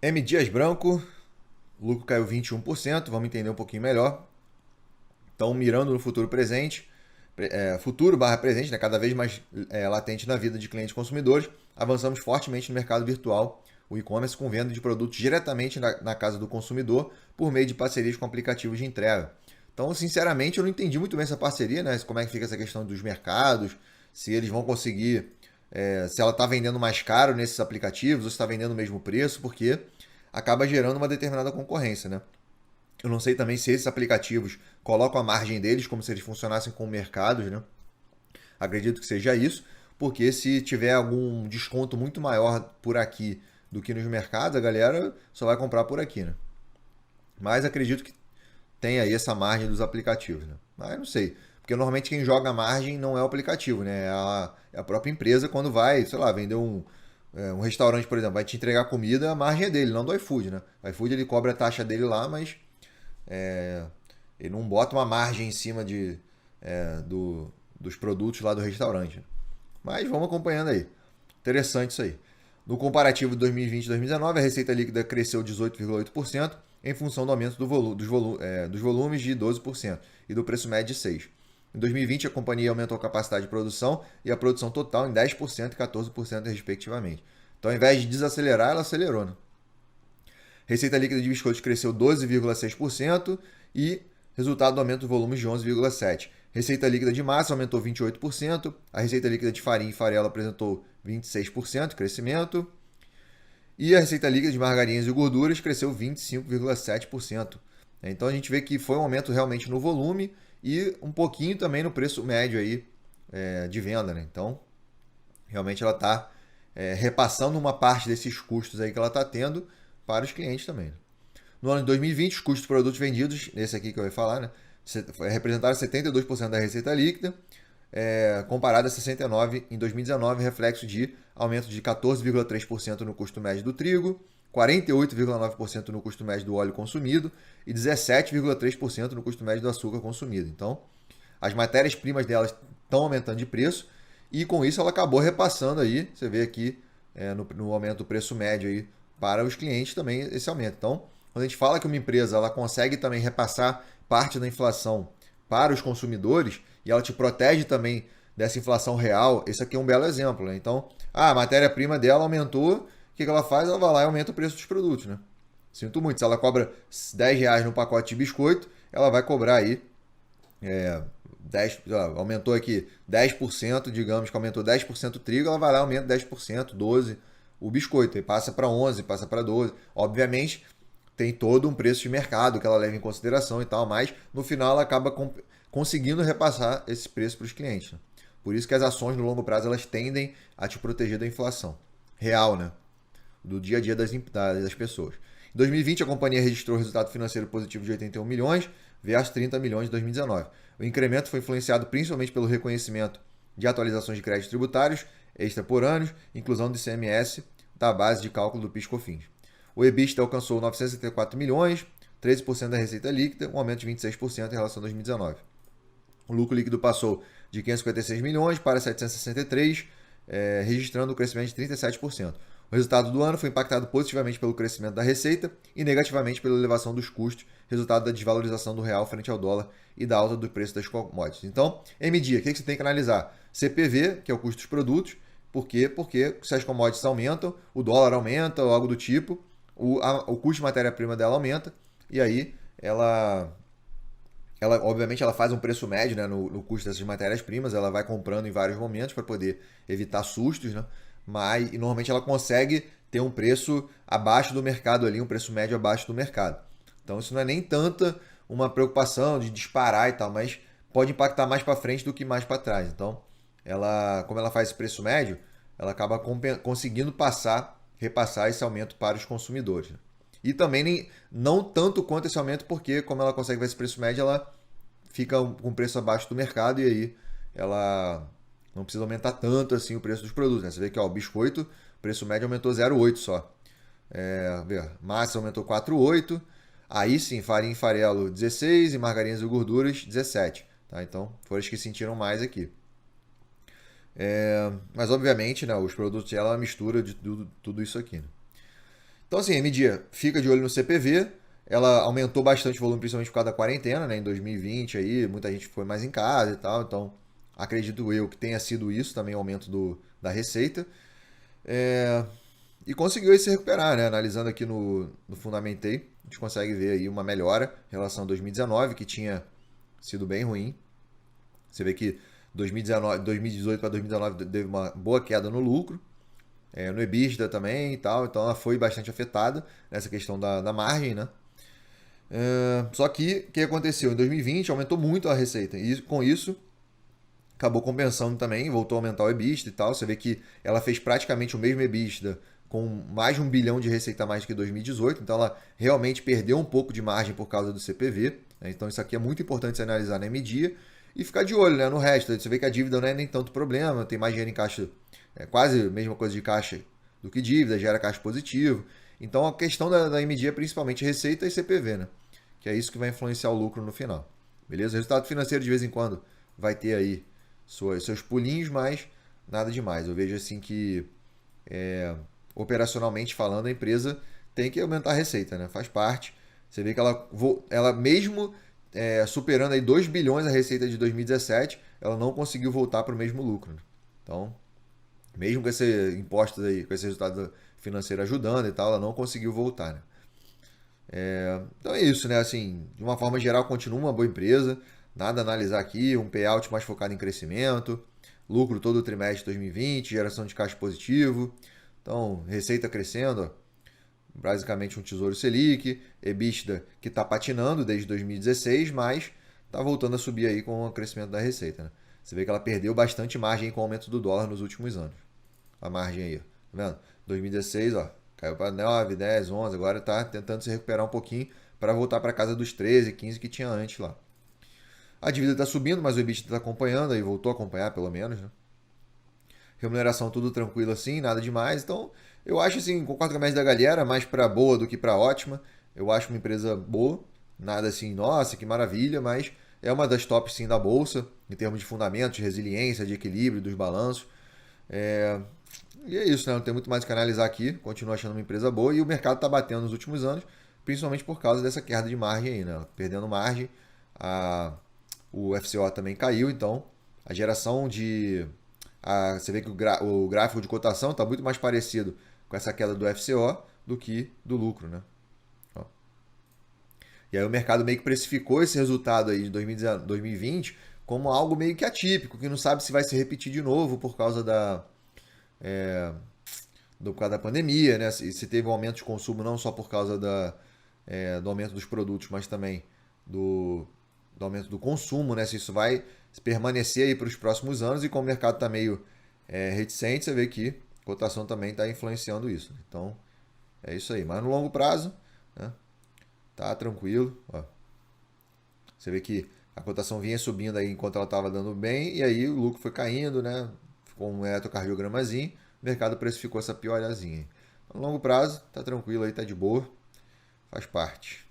M. Dias Branco, o lucro caiu 21%, vamos entender um pouquinho melhor. Então, mirando no futuro presente, futuro barra presente, né, cada vez mais latente na vida de clientes e consumidores, avançamos fortemente no mercado virtual, o e-commerce, com venda de produtos diretamente na casa do consumidor por meio de parcerias com aplicativos de entrega. Então, sinceramente, eu não entendi muito bem essa parceria, né? Como é que fica essa questão dos mercados, se eles vão conseguir, se ela está vendendo mais caro nesses aplicativos ou se está vendendo o mesmo preço, porque acaba gerando uma determinada concorrência, né? Eu não sei também se esses aplicativos colocam a margem deles como se eles funcionassem com mercados, né? Acredito que seja isso, porque se tiver algum desconto muito maior por aqui do que nos mercados, a galera só vai comprar por aqui, né? Mas acredito que tem aí essa margem dos aplicativos, né? Mas não sei, porque normalmente quem joga a margem não é o aplicativo, né? É a própria empresa quando vai, sei lá, vender um restaurante, por exemplo, vai te entregar comida, a margem é dele, não do iFood, né? O iFood ele cobra a taxa dele lá, mas ele não bota uma margem em cima dos produtos lá do restaurante. Mas vamos acompanhando aí. Interessante isso aí. No comparativo de 2020 e 2019, a receita líquida cresceu 18,8% em função do aumento dos volumes de 12% e do preço médio de 6%. Em 2020, a companhia aumentou a capacidade de produção e a produção total em 10% e 14%, respectivamente. Então, ao invés de desacelerar, ela acelerou, né? Receita líquida de biscoitos cresceu 12,6% e resultado do aumento do volume de 11,7%. Receita líquida de massa aumentou 28%, a receita líquida de farinha e farelo apresentou 26% de crescimento e a receita líquida de margarinas e gorduras cresceu 25,7%. Então a gente vê que foi um aumento realmente no volume e um pouquinho também no preço médio aí, de venda, né? Então realmente ela está repassando uma parte desses custos aí que ela está tendo para os clientes também. No ano de 2020, os custos de produtos vendidos, esse aqui que eu ia falar, né, representaram 72% da receita líquida, comparado a 69% em 2019, reflexo de aumento de 14,3% no custo médio do trigo, 48,9% no custo médio do óleo consumido e 17,3% no custo médio do açúcar consumido. Então, as matérias-primas delas estão aumentando de preço e com isso ela acabou repassando aí, você vê aqui no aumento do preço médio aí para os clientes também esse aumento. Então, quando a gente fala que uma empresa ela consegue também repassar parte da inflação para os consumidores e ela te protege também dessa inflação real, esse aqui é um belo exemplo, né? Então, a matéria-prima dela aumentou, o que ela faz? Ela vai lá e aumenta o preço dos produtos, né? Sinto muito, se ela cobra R$ 10 no pacote de biscoito, ela vai cobrar aí 10, aumentou aqui 10%, digamos que aumentou 10% o trigo, ela vai lá e aumenta 10%, 12% o biscoito, e passa para 11%, passa para 12%. Obviamente, tem todo um preço de mercado que ela leva em consideração e tal, mas no final ela acaba conseguindo repassar esse preço para os clientes, né? Por isso que as ações no longo prazo elas tendem a te proteger da inflação real, né? Do dia a dia das pessoas. Em 2020, a companhia registrou resultado financeiro positivo de 81 milhões versus 30 milhões em 2019. O incremento foi influenciado principalmente pelo reconhecimento de atualizações de créditos tributários extraporâneos, inclusão do ICMS da base de cálculo do PIS/COFINS. O EBITDA alcançou 974 milhões, 13% da receita líquida, um aumento de 26% em relação a 2019. O lucro líquido passou de 556 milhões para 763, registrando um crescimento de 37%. O resultado do ano foi impactado positivamente pelo crescimento da receita e negativamente pela elevação dos custos, resultado da desvalorização do real frente ao dólar e da alta do preço das commodities. Então, MD, o que você tem que analisar? CPV, que é o custo dos produtos. Por quê? Porque se as commodities aumentam, o dólar aumenta ou algo do tipo, o custo de matéria-prima dela aumenta e aí ela obviamente ela faz um preço médio, né, no custo dessas matérias-primas, ela vai comprando em vários momentos para poder evitar sustos, né? Mas e normalmente ela consegue ter um preço abaixo do mercado ali, um preço médio abaixo do mercado. Então isso não é nem tanta uma preocupação de disparar e tal, mas pode impactar mais para frente do que mais para trás. Então, como ela faz esse preço médio, ela acaba conseguindo repassar esse aumento para os consumidores, né? E também não tanto quanto esse aumento, porque como ela consegue ver esse preço médio, ela fica com preço abaixo do mercado e aí ela não precisa aumentar tanto assim o preço dos produtos, né? Você vê que o biscoito, o preço médio aumentou 0,8 só. Massa aumentou 4,8. Aí sim, farinha e farelo 16 e margarinas e gorduras 17. Tá? Então foram as que sentiram mais aqui. Mas obviamente, né, os produtos ela mistura de tudo isso aqui, né? Então, assim, a MD fica de olho no CPV. Ela aumentou bastante o volume, principalmente por causa da quarentena, né? Em 2020 aí, muita gente foi mais em casa e tal. Então, acredito eu que tenha sido isso também, o aumento da receita. É, e conseguiu aí se recuperar, né? Analisando aqui no Fundamentei, a gente consegue ver aí uma melhora em relação a 2019, que tinha sido bem ruim. Você vê que 2019, 2018 para 2019 teve uma boa queda no lucro, no EBITDA também e tal, então ela foi bastante afetada nessa questão da margem, né? Só que o que aconteceu? Em 2020 aumentou muito a receita e com isso acabou compensando também, voltou a aumentar o EBITDA e tal. Você vê que ela fez praticamente o mesmo EBITDA com mais de 1 bilhão de receita a mais que 2018, então ela realmente perdeu um pouco de margem por causa do CPV. Né? Então isso aqui é muito importante se analisar na MDIA e ficar de olho, né, no resto. Você vê que a dívida não é nem tanto problema, tem mais dinheiro em caixa, quase a mesma coisa de caixa do que dívida, gera caixa positivo. Então a questão da MDIA é principalmente receita e CPV, né? Que é isso que vai influenciar o lucro no final. Beleza? O resultado financeiro de vez em quando vai ter aí seus pulinhos, mas nada demais. Eu vejo assim que operacionalmente falando, a empresa tem que aumentar a receita, né? Faz parte. Você vê que ela mesmo superando aí 2 bilhões a receita de 2017, ela não conseguiu voltar para o mesmo lucro. Né? Então, mesmo com esses impostos aí, com esse resultado financeiro ajudando e tal, ela não conseguiu voltar. Né? Então é isso, né? Assim, de uma forma geral, continua uma boa empresa. Nada a analisar aqui, um payout mais focado em crescimento, lucro todo o trimestre de 2020, geração de caixa positivo. Então, receita crescendo, ó, basicamente um tesouro Selic, EBITDA que está patinando desde 2016, mas está voltando a subir aí com o crescimento da receita. Né? Você vê que ela perdeu bastante margem com o aumento do dólar nos últimos anos. A margem aí, ó. Tá vendo? 2016, ó, caiu para 9, 10, 11, agora está tentando se recuperar um pouquinho para voltar para casa dos 13, 15 que tinha antes lá. A dívida está subindo, mas o EBITDA está acompanhando, aí voltou a acompanhar pelo menos, né? Remuneração tudo tranquilo assim, nada demais. Então, eu acho assim, concordo com a média da galera, mais para boa do que para ótima. Eu acho uma empresa boa, nada assim, nossa, que maravilha, mas é uma das tops sim da bolsa, em termos de fundamentos, de resiliência, de equilíbrio dos balanços. É... E é isso, né? Não tem muito mais o que analisar aqui. Continuo achando uma empresa boa e o mercado está batendo nos últimos anos, principalmente por causa dessa queda de margem aí, né? Perdendo margem, o FCO também caiu, então a geração de você vê que o gráfico de cotação está muito mais parecido com essa queda do FCO do que do lucro, né? Ó. E aí o mercado meio que precificou esse resultado aí de 2020 como algo meio que atípico, que não sabe se vai se repetir de novo por causa por causa da pandemia, né? Se teve um aumento de consumo não só por causa do aumento dos produtos, mas também do aumento do consumo, né? Se isso vai permanecer aí para os próximos anos e como o mercado está meio reticente, você vê que a cotação também está influenciando isso. Então, é isso aí. Mas no longo prazo, né? Tá tranquilo. Ó. Você vê que a cotação vinha subindo aí enquanto ela estava dando bem e aí o lucro foi caindo, né? Ficou um eletrocardiogramazinho, o mercado precificou essa piorzinha. No longo prazo, tá tranquilo aí, tá de boa, faz parte.